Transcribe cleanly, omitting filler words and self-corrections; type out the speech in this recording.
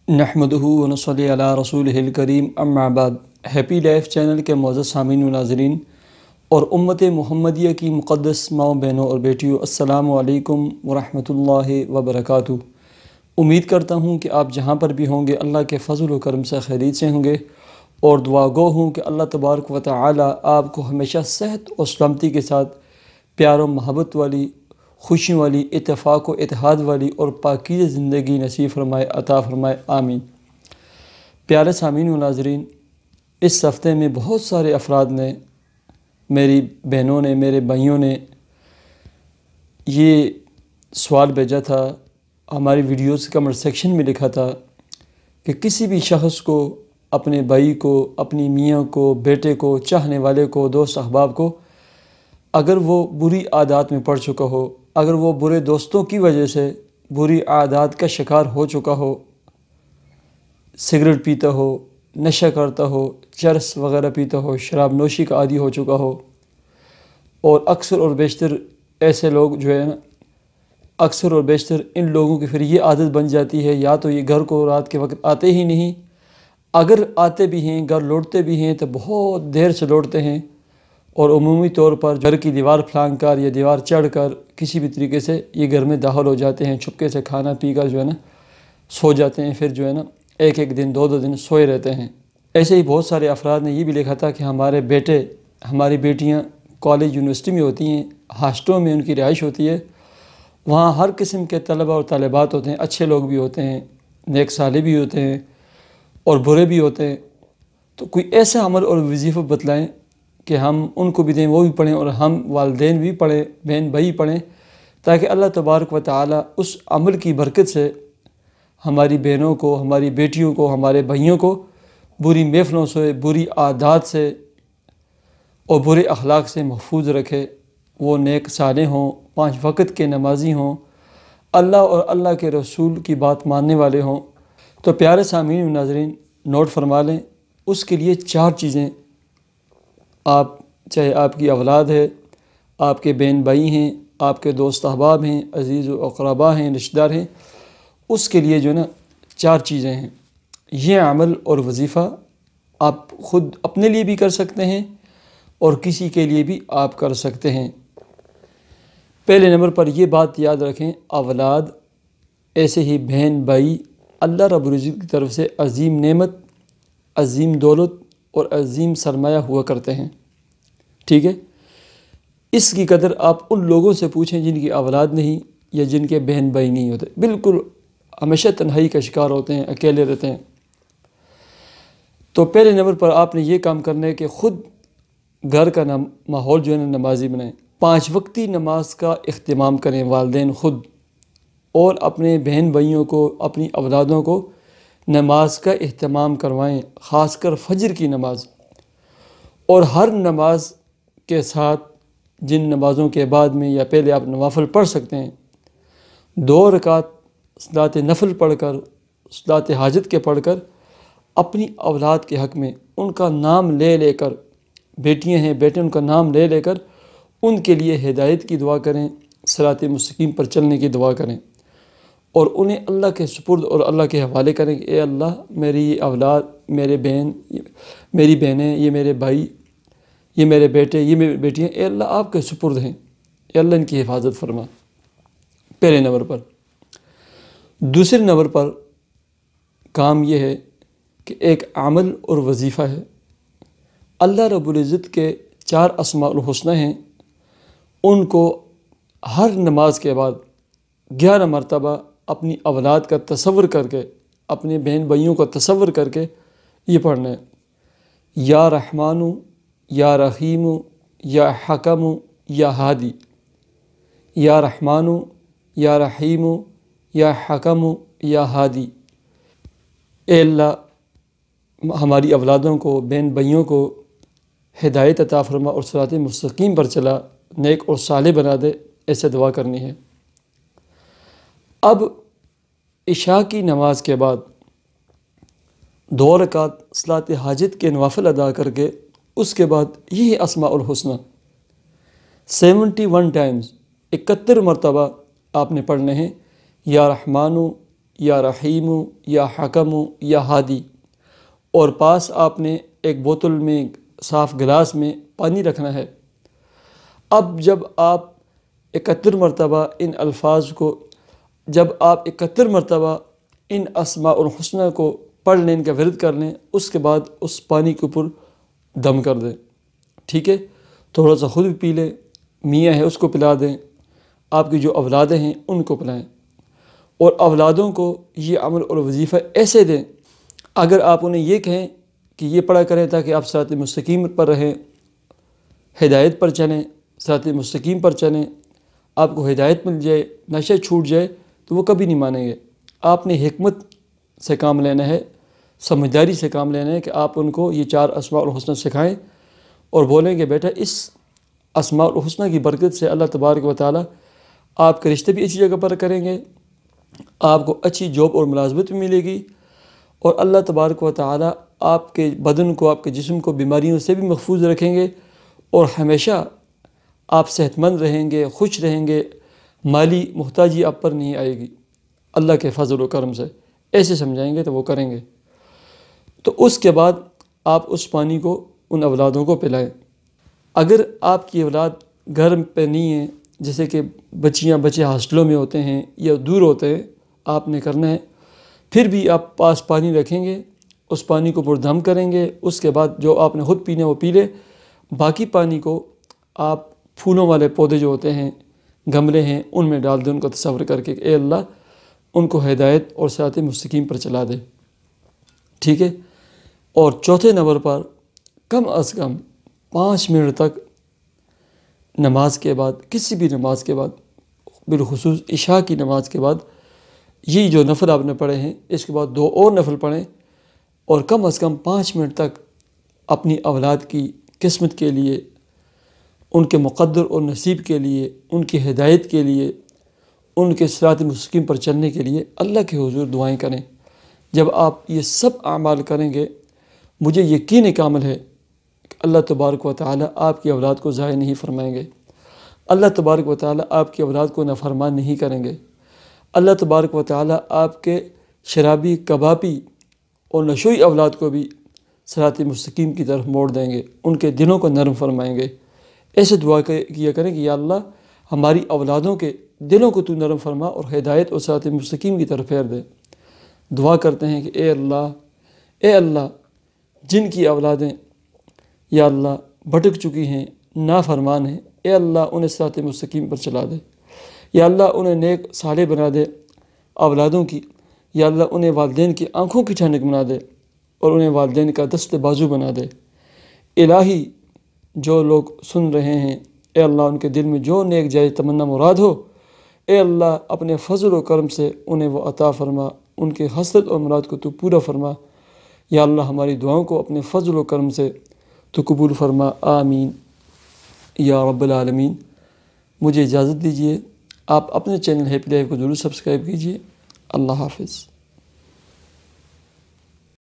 نحمدہ ونصلی علی رسولہ الکریم اما بعد۔ ہیپی لائف چینل کے معزز سامعین و ناظرین اور امت محمدیہ کی مقدس ماؤں بہنوں اور بیٹیوں، السلام علیکم ورحمۃ اللہ وبرکاتہ۔ امید کرتا ہوں کہ آپ جہاں پر بھی ہوں گے اللہ کے فضل و کرم سے خیریت سے ہوں گے، اور دعا گو ہوں کہ اللہ تبارک و تعالی آپ کو ہمیشہ صحت اور سلامتی کے ساتھ پیار و محبت والی، خوشی والی، اتفاق و اتحاد والی اور پاکیزہ زندگی نصیب فرمائے، عطا فرمائے، آمین۔ پیارے سامعین و ناظرین، اس ہفتے میں بہت سارے افراد نے، میری بہنوں نے، میرے بھائیوں نے یہ سوال بھیجا تھا، ہماری ویڈیوز کمنٹ سیکشن میں لکھا تھا کہ کسی بھی شخص کو، اپنے بھائی کو، اپنی میاں کو، بیٹے کو، چاہنے والے کو، دوست احباب کو، اگر وہ بری عادات میں پڑ چکا ہو، اگر وہ برے دوستوں کی وجہ سے بری عادات کا شکار ہو چکا ہو، سگریٹ پیتا ہو، نشہ کرتا ہو، چرس وغیرہ پیتا ہو، شراب نوشی کا عادی ہو چکا ہو، اور اکثر اور بیشتر ایسے لوگ جو ہے نا، اکثر اور بیشتر ان لوگوں کی پھر یہ عادت بن جاتی ہے، یا تو یہ گھر کو رات کے وقت آتے ہی نہیں، اگر آتے بھی ہیں، گھر لوٹتے بھی ہیں تو بہت دیر سے لوٹتے ہیں، اور عمومی طور پر گھر کی دیوار پھلانگ کر یا دیوار چڑھ کر کسی بھی طریقے سے یہ گھر میں داخل ہو جاتے ہیں، چھپکے سے کھانا پی کر جو ہے نا سو جاتے ہیں، پھر جو ہے نا ایک ایک دن، دو دو دن سوئے رہتے ہیں۔ ایسے ہی بہت سارے افراد نے یہ بھی لکھا تھا کہ ہمارے بیٹے، ہماری بیٹیاں کالج یونیورسٹی میں ہوتی ہیں، ہاسٹلوں میں ان کی رہائش ہوتی ہے، وہاں ہر قسم کے طلبہ اور طالبات ہوتے ہیں، اچھے لوگ بھی ہوتے ہیں، نیک صالح بھی ہوتے ہیں اور برے بھی ہوتے ہیں، تو کوئی ایسا عمل اور وظیفہ بتلائیں کہ ہم ان کو بھی دیں، وہ بھی پڑھیں، اور ہم والدین بھی پڑھیں، بہن بھائی پڑھیں، تاکہ اللہ تبارک و تعالی اس عمل کی برکت سے ہماری بہنوں کو، ہماری بیٹیوں کو، ہمارے بھائیوں کو بری محفلوں سے، بری عادات سے اور برے اخلاق سے محفوظ رکھے، وہ نیک صالح ہوں، 5 وقت کے نمازی ہوں، اللہ اور اللہ کے رسول کی بات ماننے والے ہوں۔ تو پیارے سامعین و ناظرین، نوٹ فرما لیں، اس کے لیے 4 چیزیں، آپ چاہے آپ کی اولاد ہے، آپ کے بہن بھائی ہیں، آپ کے دوست احباب ہیں، عزیز و اقربا ہیں، رشتہ دار ہیں، اس کے لیے جو ہے نا 4 چیزیں ہیں۔ یہ عمل اور وظیفہ آپ خود اپنے لیے بھی کر سکتے ہیں اور کسی کے لیے بھی آپ کر سکتے ہیں۔ پہلے نمبر پر یہ بات یاد رکھیں، اولاد، ایسے ہی بہن بھائی اللہ رب العزت کی طرف سے عظیم نعمت، عظیم دولت اور عظیم سرمایہ ہوا کرتے ہیں، ٹھیک ہے؟ اس کی قدر آپ ان لوگوں سے پوچھیں جن کی اولاد نہیں یا جن کے بہن بھائی نہیں ہوتے، بالکل ہمیشہ تنہائی کا شکار ہوتے ہیں، اکیلے رہتے ہیں۔ تو پہلے نمبر پر آپ نے یہ کام کرنا ہے کہ خود گھر کا ماحول جو ہے نا نمازی بنائیں، 5 وقتی نماز کا اہتمام کریں والدین خود، اور اپنے بہن بھائیوں کو، اپنی اولادوں کو نماز کا اہتمام کروائیں، خاص کر فجر کی نماز، اور ہر نماز کے ساتھ، جن نمازوں کے بعد میں یا پہلے آپ نوافل پڑھ سکتے ہیں، 2 رکعت صلاۃ نفل پڑھ کر، صلاۃ حاجت کے پڑھ کر، اپنی اولاد کے حق میں ان کا نام لے لے کر، بیٹیاں ہیں بیٹے، ان کا نام لے لے کر ان کے لیے ہدایت کی دعا کریں، صراط مستقیم پر چلنے کی دعا کریں، اور انہیں اللہ کے سپرد اور اللہ کے حوالے کریں کہ اے اللہ، میری یہ اولاد، میری بہنیں، یہ میرے بھائی، یہ میرے بیٹے، یہ میری بیٹیاں، اے اللہ آپ کے سپرد ہیں، اے اللہ ان کی حفاظت فرما، پہلے نمبر پر۔ دوسرے نمبر پر کام یہ ہے کہ ایک عمل اور وظیفہ ہے، اللہ رب العزت کے 4 اسماء الحسنی ہیں، ان کو ہر نماز کے بعد 11 مرتبہ اپنی اولاد کا تصور کر کے، اپنے بہن بھائیوں کا تصور کر کے یہ پڑھنا ہے، یا رحمانو، یا رحیمو، یا حکمو، یا ہادی، یا رحمانو، یا رحیمو، یا حکمو، یا ہادی۔ اے اللہ، ہماری اولادوں کو، بہن بھائیوں کو ہدایت عطا فرما اور صراط مستقیم پر چلا، نیک اور صالح بنا دے، ایسے دعا کرنی ہے۔ اب عشاء کی نماز کے بعد 2 رکعت صلاۃ حاجت کے نوافل ادا کر کے، اس کے بعد یہی اسماء الحسنی 71 ٹائمز، 71 مرتبہ آپ نے پڑھنے ہیں، یا رحمانو، یا رحیم یا حکم یا ہادی، اور پاس آپ نے ایک بوتل میں صاف گلاس میں پانی رکھنا ہے۔ اب جب آپ 71 مرتبہ ان الفاظ کو، جب آپ 71 مرتبہ ان اسماء الحسنہ کو پڑھ لیں، ان کا ورد کر لیں، اس کے بعد اس پانی کے اوپر دم کر دیں، ٹھیک ہے؟ تھوڑا سا خود بھی پی لیں، میاں ہے اس کو پلا دیں، آپ کی جو اولادیں ہیں ان کو پلائیں، اور اولادوں کو یہ عمل اور وظیفہ ایسے دیں۔ اگر آپ انہیں یہ کہیں کہ یہ پڑھا کریں تاکہ آپ صراط مستقیم پر رہیں، ہدایت پر چلیں، صراط مستقیم پر چلیں، آپ کو ہدایت مل جائے، نشہ چھوٹ جائے، تو وہ کبھی نہیں مانیں گے۔ آپ نے حکمت سے کام لینا ہے، سمجھداری سے کام لینا ہے کہ آپ ان کو یہ 4 اسماء الحسنہ سکھائیں اور بولیں کہ بیٹا اس اسماء الحسنہ کی برکت سے اللہ تبارک و تعالی آپ کے رشتے بھی اچھی جگہ پر کریں گے، آپ کو اچھی جاب اور ملازمت بھی ملے گی، اور اللہ تبارک و تعالی آپ کے بدن کو، آپ کے جسم کو بیماریوں سے بھی محفوظ رکھیں گے، اور ہمیشہ آپ صحت مند رہیں گے، خوش رہیں گے، مالی محتاجی آپ پر نہیں آئے گی اللہ کے فضل و کرم سے۔ ایسے سمجھائیں گے تو وہ کریں گے۔ تو اس کے بعد آپ اس پانی کو ان اولادوں کو پلائیں۔ اگر آپ کی اولاد گھر پہ نہیں ہے، جیسے کہ بچے ہاسٹلوں میں ہوتے ہیں یا دور ہوتے ہیں، آپ نے کرنا ہے، پھر بھی آپ پاس پانی رکھیں گے، اس پانی کو پر دم کریں گے، اس کے بعد جو آپ نے خود پینا وہ پی لے، باقی پانی کو آپ پھولوں والے پودے جو ہوتے ہیں، گملے ہیں، ان میں ڈال دیں، ان کو تصور کر کے کہ اے اللہ ان کو ہدایت اور صراط مستقیم پر چلا دے، ٹھیک ہے؟ اور چوتھے نمبر پر کم از کم 5 منٹ تک نماز کے بعد، کسی بھی نماز کے بعد، بالخصوص عشاء کی نماز کے بعد، یہ جو نفل آپ نے پڑھے ہیں اس کے بعد 2 اور نفل پڑھیں، اور کم از کم 5 منٹ تک اپنی اولاد کی قسمت کے لیے، ان کے مقدر اور نصیب کے لیے، ان کی ہدایت کے لیے، ان کے صراط مستقیم پر چلنے کے لیے اللہ کے حضور دعائیں کریں۔ جب آپ یہ سب اعمال کریں گے، مجھے یقین کامل ہے کہ اللہ تبارک و تعالی آپ کی اولاد کو ضائع نہیں فرمائیں گے، اللہ تبارک و تعالی آپ کی اولاد کو نافرمان نہیں کریں گے، اللہ تبارک و تعالی آپ کے شرابی، کبابی اور نشوئی اولاد کو بھی صراط مستقیم کی طرف موڑ دیں گے، ان کے دلوں کو نرم فرمائیں گے۔ ایسے دعا کیا کریں کہ یا اللہ ہماری اولادوں کے دلوں کو تو نرم فرما اور ہدایت اور صراط مستقیم کی طرف پھیر دے۔ دعا کرتے ہیں کہ اے اللہ جن کی اولادیں یا اللہ بھٹک چکی ہیں، نافرمان ہیں، اے اللہ انہیں صراط مستقیم پر چلا دے، یا اللہ انہیں نیک صالح بنا دے اولادوں کی، یا اللہ انہیں والدین کی آنکھوں کی ٹھنڈک بنا دے اور انہیں والدین کا دست بازو بنا دے۔ الہی جو لوگ سن رہے ہیں، اے اللہ ان کے دل میں جو نیک جائز تمنا مراد ہو، اے اللہ اپنے فضل و کرم سے انہیں وہ عطا فرما، ان کے حسرت اور مراد کو تو پورا فرما۔ یا اللہ ہماری دعاؤں کو اپنے فضل و کرم سے تو قبول فرما، آمین یا رب العالمین۔ مجھے اجازت دیجیے، آپ اپنے چینل ہیپی لائف کو ضرور سبسکرائب کیجیے۔ اللہ حافظ۔